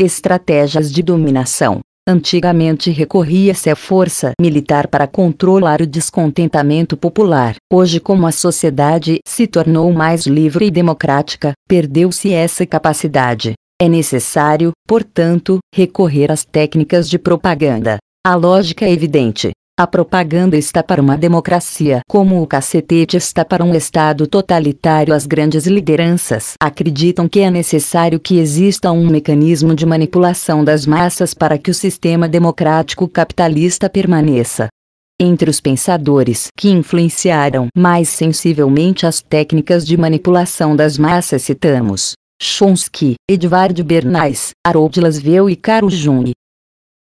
Estratégias de dominação. Antigamente recorria-se à força militar para controlar o descontentamento popular. Hoje, como a sociedade se tornou mais livre e democrática, perdeu-se essa capacidade. É necessário, portanto, recorrer às técnicas de propaganda. A lógica é evidente. A propaganda está para uma democracia como o cacetete está para um Estado totalitário. As grandes lideranças acreditam que é necessário que exista um mecanismo de manipulação das massas para que o sistema democrático capitalista permaneça. Entre os pensadores que influenciaram mais sensivelmente as técnicas de manipulação das massas citamos Chomsky, Edvard Bernays, Harold Laswell e Carl Jung.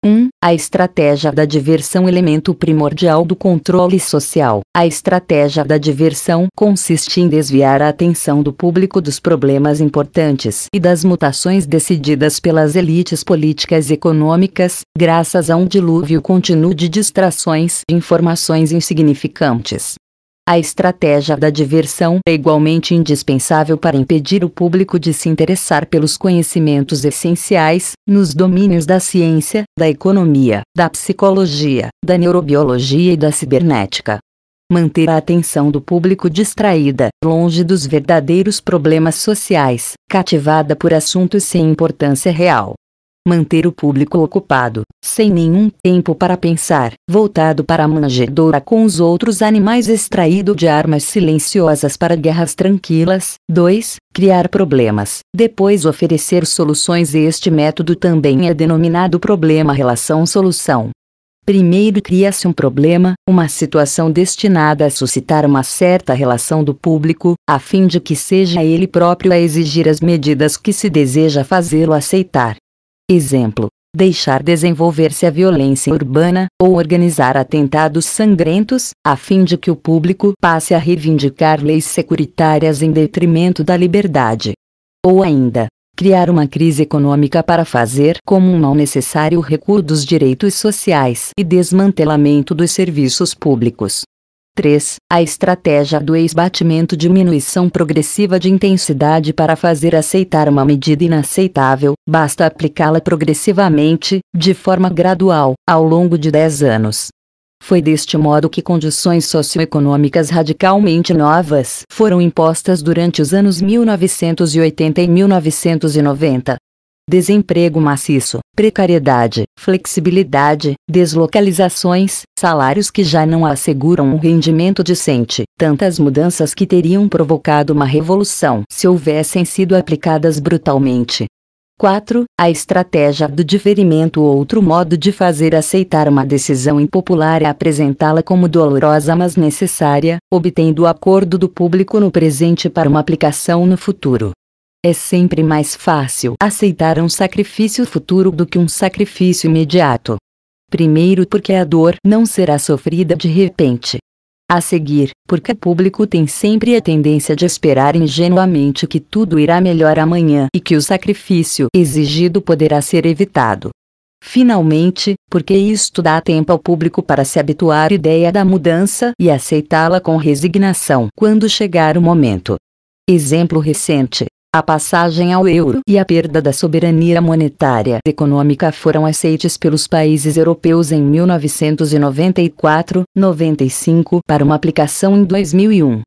1. A estratégia da diversão. Elemento primordial do controle social. A estratégia da diversão consiste em desviar a atenção do público dos problemas importantes e das mutações decididas pelas elites políticas e econômicas, graças a um dilúvio contínuo de distrações e informações insignificantes. A estratégia da diversão é igualmente indispensável para impedir o público de se interessar pelos conhecimentos essenciais, nos domínios da ciência, da economia, da psicologia, da neurobiologia e da cibernética. Manter a atenção do público distraída, longe dos verdadeiros problemas sociais, cativada por assuntos sem importância real. Manter o público ocupado, sem nenhum tempo para pensar, voltado para a manjedoura com os outros animais, extraído de armas silenciosas para guerras tranquilas. 2. Criar problemas, depois oferecer soluções. Este método também é denominado problema-relação-solução. Primeiro cria-se um problema, uma situação destinada a suscitar uma certa relação do público, a fim de que seja ele próprio a exigir as medidas que se deseja fazê-lo aceitar. Exemplo: deixar desenvolver-se a violência urbana, ou organizar atentados sangrentos, a fim de que o público passe a reivindicar leis securitárias em detrimento da liberdade. Ou ainda, criar uma crise econômica para fazer como um mal necessário o recuo dos direitos sociais e desmantelamento dos serviços públicos. 3. A estratégia do esbatimento. Diminuição progressiva de intensidade para fazer aceitar uma medida inaceitável, basta aplicá-la progressivamente, de forma gradual, ao longo de 10 anos. Foi deste modo que condições socioeconômicas radicalmente novas foram impostas durante os anos 1980 e 1990. Desemprego maciço, precariedade, flexibilidade, deslocalizações, salários que já não asseguram um rendimento decente, tantas mudanças que teriam provocado uma revolução se houvessem sido aplicadas brutalmente. 4. A estratégia do diferimento. Outro modo de fazer aceitar uma decisão impopular é apresentá-la como dolorosa mas necessária, obtendo o acordo do público no presente para uma aplicação no futuro. É sempre mais fácil aceitar um sacrifício futuro do que um sacrifício imediato. Primeiro, porque a dor não será sofrida de repente. A seguir, porque o público tem sempre a tendência de esperar ingenuamente que tudo irá melhor amanhã e que o sacrifício exigido poderá ser evitado. Finalmente, porque isto dá tempo ao público para se habituar à ideia da mudança e aceitá-la com resignação quando chegar o momento. Exemplo recente: a passagem ao euro e a perda da soberania monetária e econômica foram aceites pelos países europeus em 1994-95 para uma aplicação em 2001.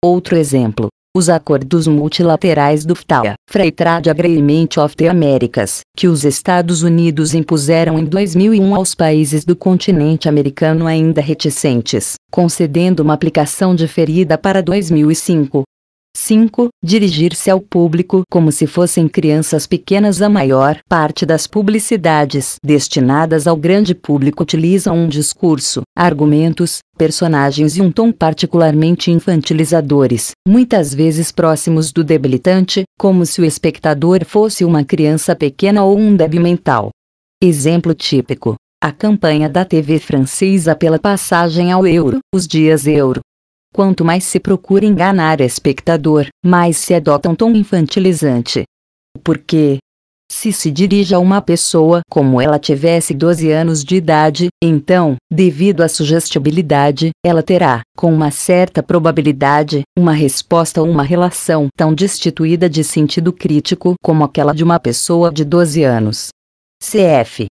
Outro exemplo: os acordos multilaterais do FTA, Free Trade Agreement of the Americas, que os Estados Unidos impuseram em 2001 aos países do continente americano ainda reticentes, concedendo uma aplicação diferida para 2005. 5. Dirigir-se ao público como se fossem crianças pequenas. A maior parte das publicidades destinadas ao grande público utilizam um discurso, argumentos, personagens e um tom particularmente infantilizadores, muitas vezes próximos do debilitante, como se o espectador fosse uma criança pequena ou um débil mental. Exemplo típico: a campanha da TV francesa pela passagem ao euro, os dias euro. Quanto mais se procura enganar o espectador, mais se adota um tom infantilizante. Por quê? se dirige a uma pessoa como ela tivesse 12 anos de idade, então, devido à sugestibilidade, ela terá, com uma certa probabilidade, uma resposta ou uma relação tão destituída de sentido crítico como aquela de uma pessoa de 12 anos. Cf.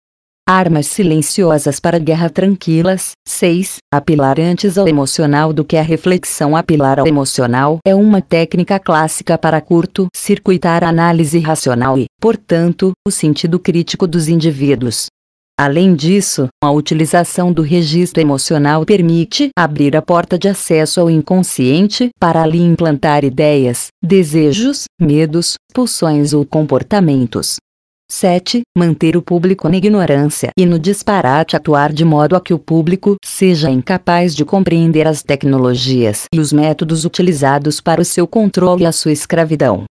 Armas silenciosas para guerra tranquilas. 6. Apelar antes ao emocional do que a reflexão. Apelar ao emocional é uma técnica clássica para curto-circuitar a análise racional e, portanto, o sentido crítico dos indivíduos. Além disso, a utilização do registro emocional permite abrir a porta de acesso ao inconsciente para ali implantar ideias, desejos, medos, pulsões ou comportamentos. 7. Manter o público na ignorância e no disparate. Atuar de modo a que o público seja incapaz de compreender as tecnologias e os métodos utilizados para o seu controle e a sua escravidão.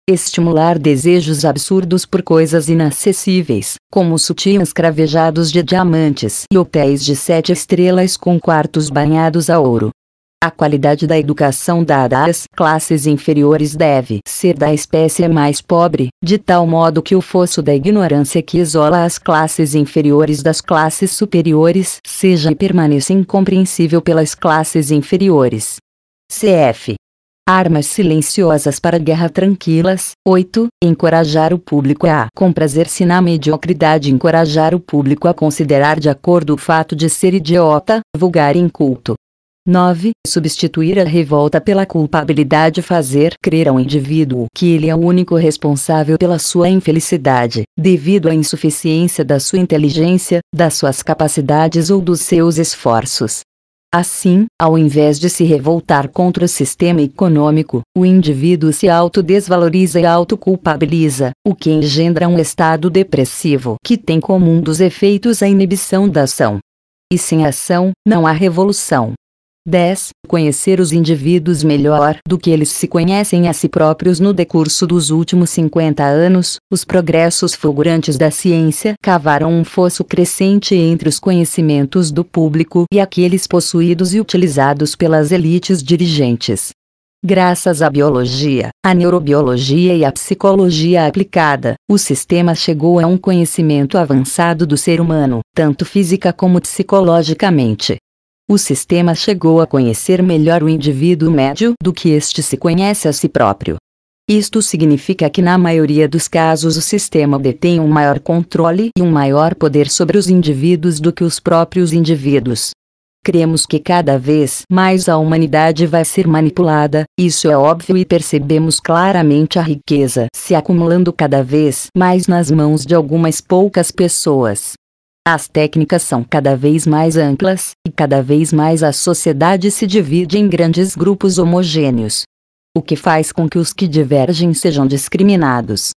Estimular desejos absurdos por coisas inacessíveis, como sutiãs cravejados de diamantes e hotéis de 7 estrelas com quartos banhados a ouro. A qualidade da educação dada às classes inferiores deve ser da espécie mais pobre, de tal modo que o fosso da ignorância que isola as classes inferiores das classes superiores seja e permaneça incompreensível pelas classes inferiores. Cf. Armas silenciosas para guerra tranquilas. 8. Encorajar o público a comprazer-se na mediocridade. Encorajar o público a considerar de acordo o fato de ser idiota, vulgar e inculto. 9. Substituir a revolta pela culpabilidade. Fazer crer ao indivíduo que ele é o único responsável pela sua infelicidade, devido à insuficiência da sua inteligência, das suas capacidades ou dos seus esforços. Assim, ao invés de se revoltar contra o sistema econômico, o indivíduo se autodesvaloriza e autoculpabiliza, o que engendra um estado depressivo que tem como um dos efeitos a inibição da ação. E sem ação, não há revolução. 10. Conhecer os indivíduos melhor do que eles se conhecem a si próprios. No decurso dos últimos 50 anos, os progressos fulgurantes da ciência cavaram um fosso crescente entre os conhecimentos do público e aqueles possuídos e utilizados pelas elites dirigentes. Graças à biologia, à neurobiologia e à psicologia aplicada, o sistema chegou a um conhecimento avançado do ser humano, tanto física como psicologicamente. O sistema chegou a conhecer melhor o indivíduo médio do que este se conhece a si próprio. Isto significa que na maioria dos casos o sistema detém um maior controle e um maior poder sobre os indivíduos do que os próprios indivíduos. Cremos que cada vez mais a humanidade vai ser manipulada, isso é óbvio, e percebemos claramente a riqueza se acumulando cada vez mais nas mãos de algumas poucas pessoas. As técnicas são cada vez mais amplas, e cada vez mais a sociedade se divide em grandes grupos homogêneos. O que faz com que os que divergem sejam discriminados.